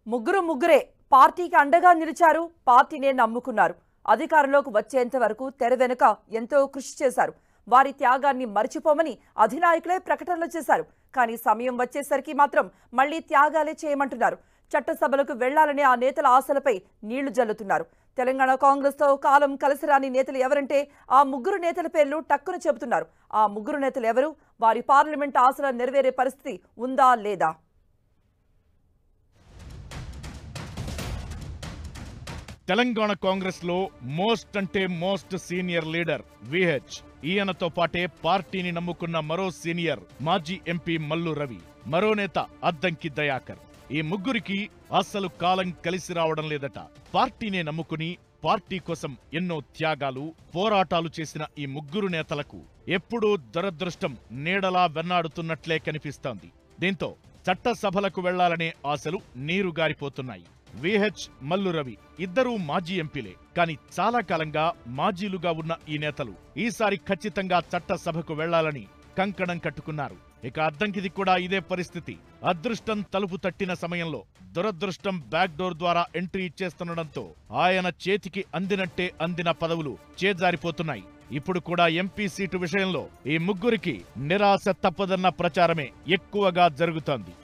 ముగ్గురే పార్టీకి అండగా నిలిచారు, పార్టీనే నమ్ముకున్నారు. అధికారంలోకి వచ్చేంత వరకు తెర వెనుక ఎంతో కృషి చేశారు. వారి త్యాగాన్ని మర్చిపోమని అధినాయకులే ప్రకటనలు చేశారు. కానీ సమయం వచ్చేసరికి మాత్రం మళ్లీ త్యాగాలే చేయమంటున్నారు. చట్టసభలకు వెళ్లాలనే ఆ నేతల ఆశలపై నీళ్లు జల్లుతున్నారు. తెలంగాణ కాంగ్రెస్ తో కాలం కలిసిరాని నేతలు ఎవరంటే ఆ ముగ్గురు నేతల పేర్లు టక్కున చెబుతున్నారు. ఆ ముగ్గురు నేతలు ఎవరు? వారి పార్లమెంట్ ఆశలు నెరవేరే పరిస్థితి ఉందా లేదా? తెలంగాణ కాంగ్రెస్ లో మోస్ట్ సీనియర్ లీడర్ విహెచ్. ఈయనతో పాటే పార్టీని నమ్ముకున్న మరో సీనియర్ మాజీ ఎంపీ మల్లు రవి, మరో నేత అద్దంకి దయాకర్. ఈ ముగ్గురికి అసలు కాలం కలిసి రావడం లేదట. పార్టీనే నమ్ముకుని పార్టీ కోసం ఎన్నో త్యాగాలు, పోరాటాలు చేసిన ఈ ముగ్గురు నేతలకు ఎప్పుడూ దురదృష్టం నీడలా వెన్నాడుతున్నట్లే కనిపిస్తోంది. దీంతో చట్టసభలకు వెళ్లాలనే ఆశలు నీరుగారిపోతున్నాయి. విహెచ్, మల్లు రవి ఇద్దరూ మాజీ ఎంపీలే. కానీ చాలా కాలంగా మాజీలుగా ఉన్న ఈ నేతలు ఈసారి ఖచ్చితంగా చట్టసభకు వెళ్లాలని కంకణం కట్టుకున్నారు. ఇక అద్దంకిది కూడా ఇదే పరిస్థితి. అదృష్టం తలుపు తట్టిన సమయంలో దురదృష్టం బ్యాక్ డోర్ ద్వారా ఎంట్రీ ఇచ్చేస్తుండటంతో ఆయన చేతికి అందినట్టే అందిన పదవులు చేజారిపోతున్నాయి. ఇప్పుడు కూడా ఎంపీ సీటు విషయంలో ఈ ముగ్గురికి నిరాశ తప్పదన్న ప్రచారమే ఎక్కువగా జరుగుతోంది.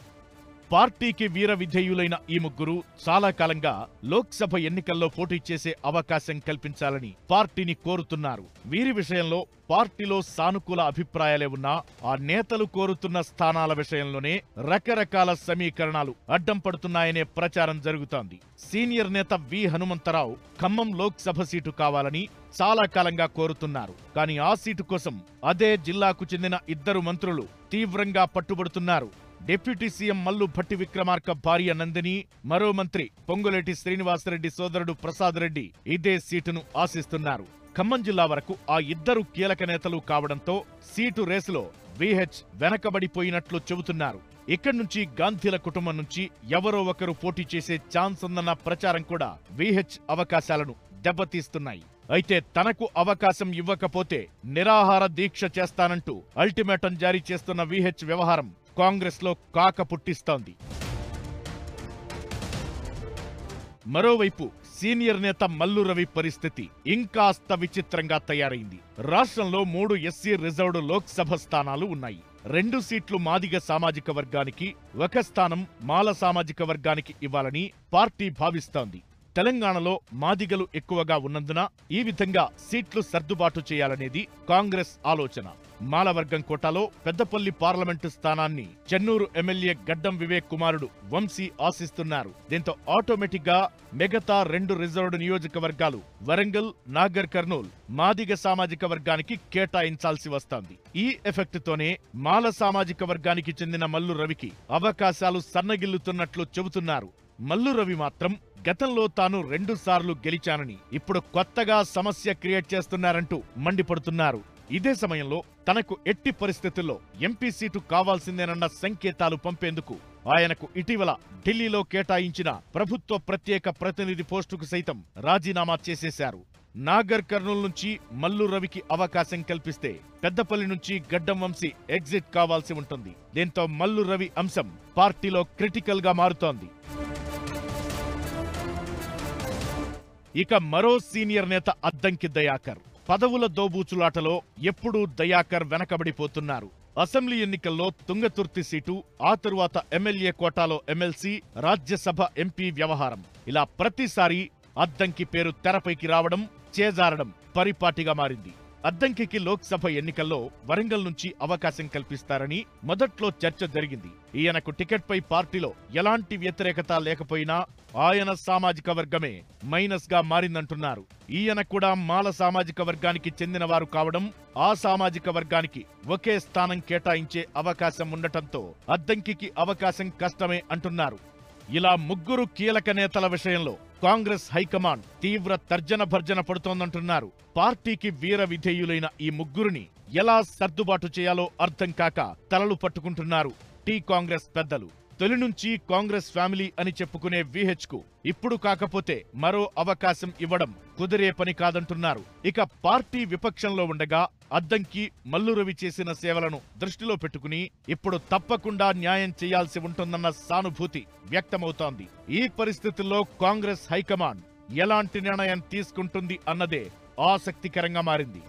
పార్టీకి వీర విధేయులైన ఈ ముగ్గురు చాలా కాలంగా లోక్సభ ఎన్నికల్లో పోటీ చేసే అవకాశం కల్పించాలని పార్టీని కోరుతున్నారు. వీరి విషయంలో పార్టీలో సానుకూల అభిప్రాయాలే ఉన్నా ఆ నేతలు కోరుతున్న స్థానాల విషయంలోనే రకరకాల సమీకరణాలు అడ్డం పడుతున్నాయనే ప్రచారం జరుగుతోంది. సీనియర్ నేత వి హనుమంతరావు ఖమ్మం లోక్సభ సీటు కావాలని చాలా కాలంగా కోరుతున్నారు. కానీ ఆ సీటు కోసం అదే జిల్లాకు చెందిన ఇద్దరు మంత్రులు తీవ్రంగా పట్టుబడుతున్నారు. డిప్యూటీ సీఎం మల్లు భట్టి విక్రమార్క భార్య నందిని, మరో మంత్రి పొంగులేటి శ్రీనివాసరెడ్డి సోదరుడు ప్రసాద్ రెడ్డి ఇదే సీటును ఆశిస్తున్నారు. ఖమ్మం జిల్లా వరకు ఆ ఇద్దరు కీలక నేతలు కావడంతో సీటు రేసులో విహెచ్ వెనకబడిపోయినట్లు చెబుతున్నారు. ఇక్కడి నుంచి గాంధీల కుటుంబం నుంచి ఎవరో ఒకరు పోటీ చేసే ఛాన్స్ ఉందన్న ప్రచారం కూడా విహెచ్ అవకాశాలను దెబ్బతీస్తున్నాయి. అయితే తనకు అవకాశం ఇవ్వకపోతే నిరాహార దీక్ష చేస్తానంటూ అల్టిమేటం జారీ చేస్తున్న విహెచ్ వ్యవహారం కాంగ్రెస్ లో కాక పుట్టిస్తోంది. మరోవైపు సీనియర్ నేత మల్లు రవి పరిస్థితి ఇంకాస్త విచిత్రంగా తయారైంది. రాష్ట్రంలో 3 ఎస్సీ రిజర్వ్డ్ లోక్సభ స్థానాలు ఉన్నాయి. 2 సీట్లు మాదిగ సామాజిక వర్గానికి, 1 స్థానం మాల సామాజిక వర్గానికి ఇవ్వాలని పార్టీ భావిస్తోంది. తెలంగాణలో మాదిగలు ఎక్కువగా ఉన్నందున ఈ విధంగా సీట్లు సర్దుబాటు చేయాలనేది కాంగ్రెస్ ఆలోచన. మాలవర్గం కోటాలో పెద్దపల్లి పార్లమెంటు స్థానాన్ని చెన్నూరు ఎమ్మెల్యే గడ్డం వివేక్ కుమారుడు వంశీ ఆశిస్తున్నారు. దీంతో ఆటోమేటిక్ గా మిగతా 2 రిజర్వ్డ్ నియోజకవర్గాలు వరంగల్, నాగర్ కర్నూల్ మాదిగ సామాజిక వర్గానికి కేటాయించాల్సి వస్తోంది. ఈ ఎఫెక్ట్ తోనే మాల సామాజిక వర్గానికి చెందిన మల్లు రవికి అవకాశాలు సన్నగిల్లుతున్నట్లు చెబుతున్నారు. మల్లు రవి మాత్రం గతంలో తాను 2 సార్లు గెలిచానని ఇప్పుడు కొత్తగా సమస్య క్రియేట్ చేస్తున్నారంటూ మండిపడుతున్నారు. ఇదే సమయంలో తనకు ఎట్టి పరిస్థితుల్లో ఎంపీ సీటు కావాల్సిందేనన్న సంకేతాలు పంపేందుకు ఆయనకు ఇటీవల ఢిల్లీలో కేటాయించిన ప్రభుత్వ ప్రత్యేక ప్రతినిధి పోస్టుకు సైతం రాజీనామా చేసేశారు. నాగర్ కర్నూల్ నుంచి మల్లు రవికి అవకాశం కల్పిస్తే పెద్దపల్లి నుంచి గడ్డం వంశీ ఎగ్జిట్ కావాల్సి ఉంటుంది. దీంతో మల్లు రవి అంశం పార్టీలో క్రిటికల్ గా మారుతోంది. ఇక మరో సీనియర్ నేత అద్దంకి దయాకర్. పదవుల దోబూచులాటలో ఎప్పుడూ దయాకర్ వెనకబడిపోతున్నారు. అసెంబ్లీ ఎన్నికల్లో తుంగతుర్తి సీటు, ఆ తరువాత ఎమ్మెల్యే కోటాలో ఎమ్మెల్సీ, రాజ్యసభ ఎంపీ వ్యవహారం, ఇలా ప్రతిసారి అద్దంకి పేరు తెరపైకి రావడం, చేజారడం పరిపాటిగా మారింది. అద్దంకి లోక్సభ ఎన్నికల్లో వరంగల్ నుంచి అవకాశం కల్పిస్తారని మొదట్లో చర్చ జరిగింది. ఈయనకు టికెట్ పై పార్టీలో ఎలాంటి వ్యతిరేకత లేకపోయినా ఆయన సామాజిక వర్గమే మైనస్ గా మారిందంటున్నారు. ఈయన కూడా మాల సామాజిక వర్గానికి చెందినవారు కావడం, ఆ సామాజిక వర్గానికి ఒకే స్థానం కేటాయించే అవకాశం ఉండటంతో అద్దంకి అవకాశం కష్టమే అంటున్నారు. ఇలా ముగ్గురు కీలక నేతల విషయంలో కాంగ్రెస్ హైకమాండ్ తీవ్ర తర్జన భర్జన పడుతోందంటున్నారు. పార్టీకి వీర విధేయులైన ఈ ముగ్గురిని ఎలా సర్దుబాటు చేయాలో అర్థం కాక తలలు పట్టుకుంటున్నారు టీ కాంగ్రెస్ పెద్దలు. తొలి నుంచి కాంగ్రెస్ ఫ్యామిలీ అని చెప్పుకునే VH కు ఇప్పుడు కాకపోతే మరో అవకాశం ఇవ్వడం కుదిరే పని కాదంటున్నారు. ఇక పార్టీ విపక్షంలో ఉండగా అద్దంకి, మల్లు రవి చేసిన సేవలను దృష్టిలో పెట్టుకుని ఇప్పుడు తప్పకుండా న్యాయం చేయాల్సి ఉంటుందన్న సానుభూతి వ్యక్తమవుతోంది. ఈ పరిస్థితుల్లో కాంగ్రెస్ హైకమాండ్ ఎలాంటి నిర్ణయం తీసుకుంటుంది అన్నదే ఆసక్తికరంగా మారింది.